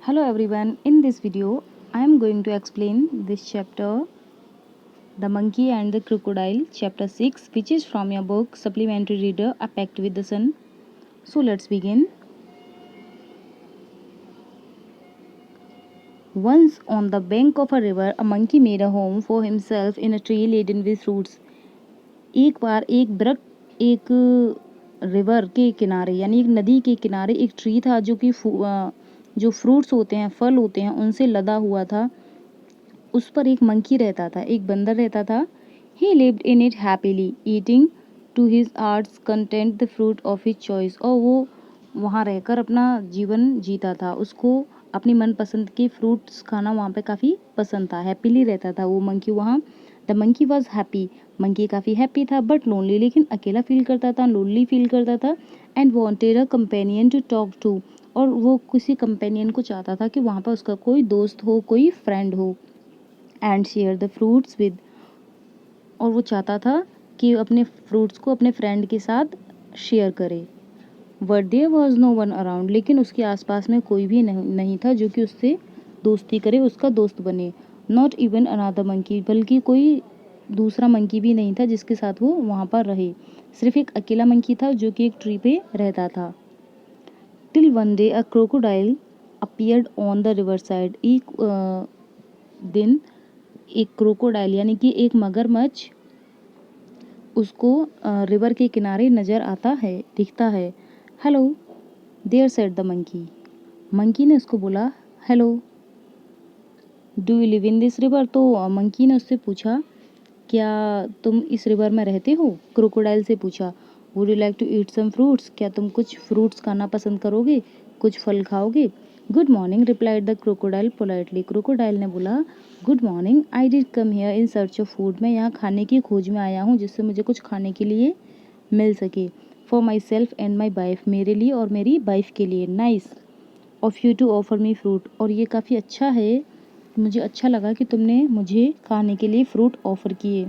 Hello everyone, in this video I am going to explain this chapter The Monkey and the Crocodile, chapter 6, which is from your book Supplementary Reader A Pact with the Sun. So let's begin. Once on the bank of a river, a monkey made a home for himself in a tree laden with fruits. एक बार एक river के किनारे यानी एक नदी के किनारे एक ट्री था जो फ्रूट्स होते हैं, फल होते हैं, उनसे लदा हुआ था। उस पर एक मंकी रहता था, एक बंदर रहता था। He lived in it happily eating to his heart's content the fruit of his choice. और वो वहाँ रहकर अपना जीवन जीता था। उसको अपनी मनपसंद के फ्रूट्स खाना वहाँ पे काफ़ी पसंद था। हैप्पीली रहता था वो मंकी वहाँ। The monkey was happy, monkey काफ़ी हैप्पी था, बट लोनली, लेकिन अकेला फील करता था, लोनली फील करता था। And wanted a companion to talk to, और वो किसी कंपेनियन को चाहता था कि वहाँ पर उसका कोई दोस्त हो, कोई फ्रेंड हो। And share the fruits with, और वो चाहता था कि अपने फ्रूट्स को अपने फ्रेंड के साथ शेयर करे। But there was no one around, लेकिन उसके आसपास में कोई भी नहीं था जो कि उससे दोस्ती करे, उसका दोस्त बने। नॉट इवन अनदर मंकी, बल्कि कोई दूसरा मंकी भी नहीं था जिसके साथ वो वहाँ पर रहे। सिर्फ एक अकेला मंकी था जो कि एक ट्री पे रहता था। Till one day a crocodile appeared on the river side. एक दिन एक क्रोकोडाइल यानी कि एक मगरमच्छ उसको रिवर के किनारे नज़र आता है, दिखता है। Hello there said the monkey, monkey ने उसको बोला hello. Do you live in this river, तो मंकी ने उससे पूछा क्या तुम इस रिवर में रहते हो। क्रोकोडाइल से पूछा would you like to eat some fruits, क्या तुम कुछ फ्रूट्स खाना पसंद करोगे, कुछ फल खाओगे। Good morning replied the crocodile politely, crocodile ने बोला good morning, I did come here in search of food, मैं यहाँ खाने की खोज में आया हूँ जिससे मुझे कुछ खाने के लिए मिल सके। For myself and my wife, मेरे लिए और मेरी वाइफ के लिए। Nice of you to offer me fruit, और ये काफ़ी अच्छा है, मुझे अच्छा लगा कि तुमने मुझे खाने के लिए फ्रूट ऑफ़र किए।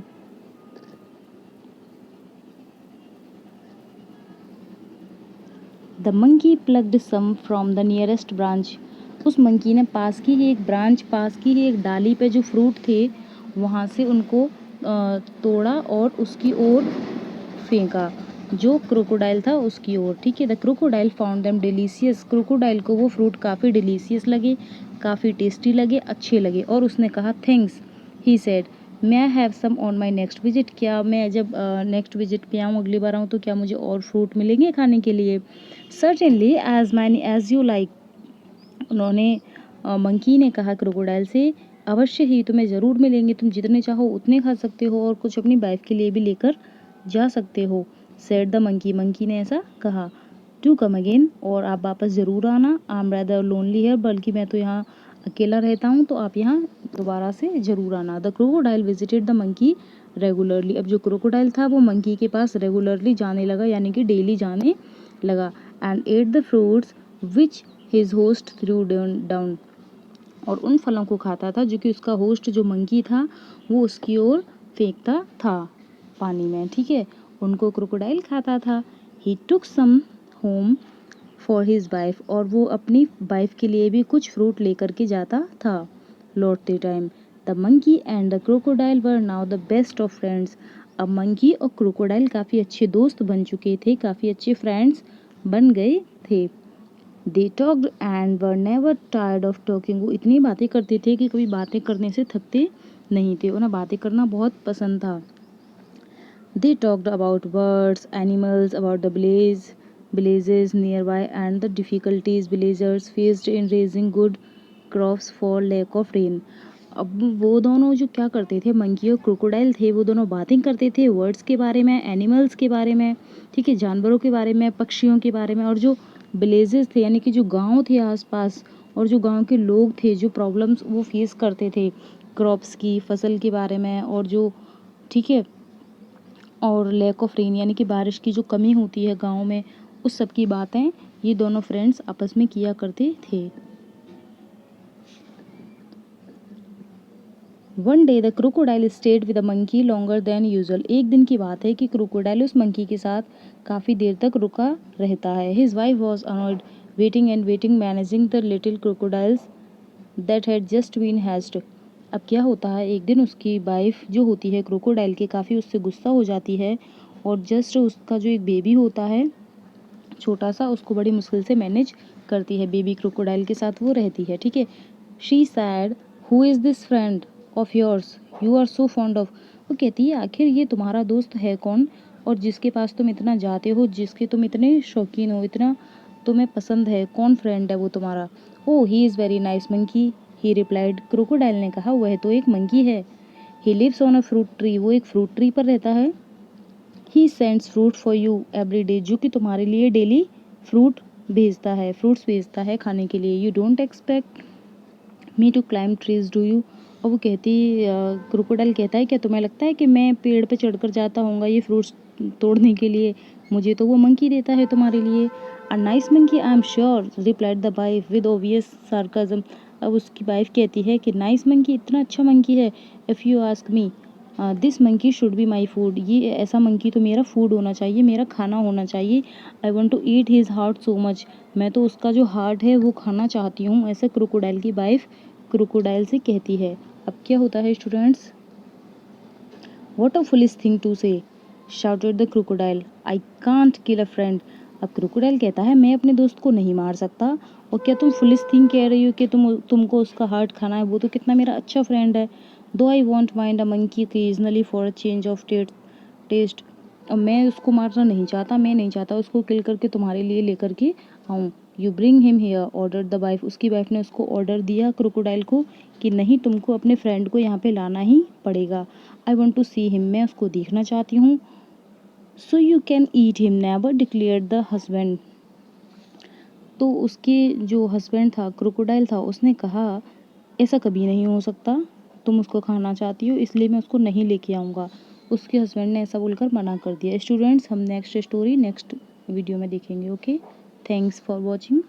The monkey plucked some from the nearest branch, उस मंकी ने पास की ही एक डाली पे जो फ्रूट थे वहाँ से उनको तोड़ा और उसकी ओर फेंका, जो क्रोकोडाइल था उसकी ओर। ठीक है। The crocodile found them delicious, crocodile को वो फ्रूट काफ़ी डिलीशियस लगे, काफ़ी टेस्टी लगे, अच्छे लगे, और उसने कहा thanks. He said may I have some on my next visit, क्या मैं जब नेक्स्ट विजिट पे आऊँ, अगली बार आऊँ, तो क्या मुझे और फ्रूट मिलेंगे खाने के लिए। Certainly as many as you like, उन्होंने मंकी ने कहा क्रोकोडाइल से अवश्य ही, तुम्हें ज़रूर मिलेंगे, तुम जितने चाहो उतने खा सकते हो और कुछ अपनी वाइफ के लिए भी लेकर जा सकते हो। सेड द मंकी, मंकी ने ऐसा कहा। टू कम अगेन, और आप वापस ज़रूर आना। आई एम रैदर लोनली है, बल्कि मैं तो यहाँ अकेला रहता हूँ, तो आप यहाँ दोबारा से ज़रूर आना। The crocodile visited the monkey regularly, अब जो क्रोकोडाइल था वो मंकी के पास रेगुलरली जाने लगा, यानी कि डेली जाने लगा। And at the fruits which his host through down, और उन फलों को खाता था जो कि उसका होस्ट जो मंकी था वो उसकी ओर फेंकता था पानी में। ठीक है, उनको क्रोकोडाइल खाता था। ही टुक सम होम फॉर हिज वाइफ, और वो अपनी वाइफ के लिए भी कुछ फ्रूट लेकर के जाता था लौटते time. The monkey and the crocodile were now the best of friends, अब मंकी और क्रोकोडाइल काफ़ी अच्छे दोस्त बन चुके थे, काफ़ी अच्छे फ्रेंड्स बन गए थे। They talked and were never tired of talking, वो इतनी बातें करते थे कि कभी बातें करने से थकते नहीं थे, उन्हें बातें करना बहुत पसंद था। They talked about birds, animals, about the villages nearby and the difficulties villagers faced in raising good crops for lack of rain. अब वो दोनों जो क्या करते थे, मंकी और क्रोकोडाइल थे, वो दोनों बातें करते थे वर्ड्स के बारे में, एनिमल्स के बारे में, ठीक है, जानवरों के बारे में, पक्षियों के बारे में, और जो विलेजेस थे यानी कि जो गांव थे आसपास, और जो गांव के लोग थे, जो प्रॉब्लम्स वो फेस करते थे क्रॉप्स की, फसल के बारे में, और जो, ठीक है, और लैक ऑफ रेन यानी कि बारिश की जो कमी होती है गांव में, उस सब की बातें ये दोनों फ्रेंड्स आपस में किया करते थे। One day the crocodile stayed with the monkey longer than usual, एक दिन की बात है कि क्रोकोडाइल उस मंकी के साथ काफ़ी देर तक रुका रहता है। His wife was annoyed waiting and waiting, managing the little crocodiles that had just been hatched. अब क्या होता है, एक दिन उसकी वाइफ जो होती है क्रोकोडाइल के काफ़ी उससे गुस्सा हो जाती है और जस्ट उसका जो एक बेबी होता है छोटा सा, उसको बड़ी मुश्किल से मैनेज करती है। बेबी क्रोकोडाइल के साथ वो रहती है, ठीक है। She said, who is this friend of yours you are so fond of. वो कहती है आखिर ये तुम्हारा दोस्त है कौन और जिसके पास तुम इतना जाते हो, जिसके तुम इतने शौकीन हो, इतना तुम्हें पसंद है, कौन फ्रेंड है वो तुम्हारा। Oh he is very nice monkey, he replied. Crocodile ने कहा वह तो एक मंकी है। He lives on a fruit tree, वो एक फ्रूट ट्री पर रहता है। He sends fruit for you every day, जो कि तुम्हारे लिए डेली फ्रूट भेजता है, फ्रूट्स भेजता है खाने के लिए। You don't expect me to climb trees do you. और वो कहती, क्रोकोडाइल कहता है क्या तुम्हें लगता है कि मैं पेड़ पे चढ़कर जाता हूँगा ये फ्रूट्स तोड़ने के लिए, मुझे तो वो मंकी देता है तुम्हारे लिए। A nice monkey I am sure, replied the wife with obvious sarcasm. अब उसकी वाइफ कहती है कि नाइस मंकी, इतना अच्छा मंकी है। If you ask me this monkey should be my food, ये ऐसा मंकी तो मेरा फूड होना चाहिए, मेरा खाना होना चाहिए। I want to eat his heart so much, मैं तो उसका जो हार्ट है वो खाना चाहती हूँ, ऐसे क्रोकोडाइल की वाइफ क्रोकोडाइल से कहती है। अब क्या होता है students, what a foolish thing to say, shouted the crocodile, I can't kill a friend. अब क्रोकोडाइल कहता है मैं अपने दोस्त को नहीं मार सकता, और क्या तुम फुलिश थिंग कह रही हो कि तुमको उसका हार्ट खाना है, वो तो कितना मेरा अच्छा फ्रेंड है। Though I won't mind a monkey occasionally for a change of taste. अब मैं उसको मारना नहीं चाहता, मैं नहीं चाहता उसको किल करके तुम्हारे लिए लेकर के आऊँ। You bring him hair, order the wife, उसकी वाइफ ने उसको ऑर्डर दिया क्रोकोडाइल को कि नहीं, तुमको अपने फ्रेंड को यहाँ पे लाना ही पड़ेगा। I want to see him, मैं उसको देखना चाहती हूँ। So you can eat him never, declare the husband. तो उसके जो हस्बैंड था, क्रोकोडाइल था, उसने कहा ऐसा कभी नहीं हो सकता, तुम उसको खाना चाहती हो इसलिए मैं उसको नहीं लेके आऊँगा। उसके हस्बैंड ने ऐसा बोलकर मना कर दिया। स्टूडेंट्स, हम नेक्स्ट स्टोरी नेक्स्ट वीडियो में देखेंगे। Okay, thanks for watching.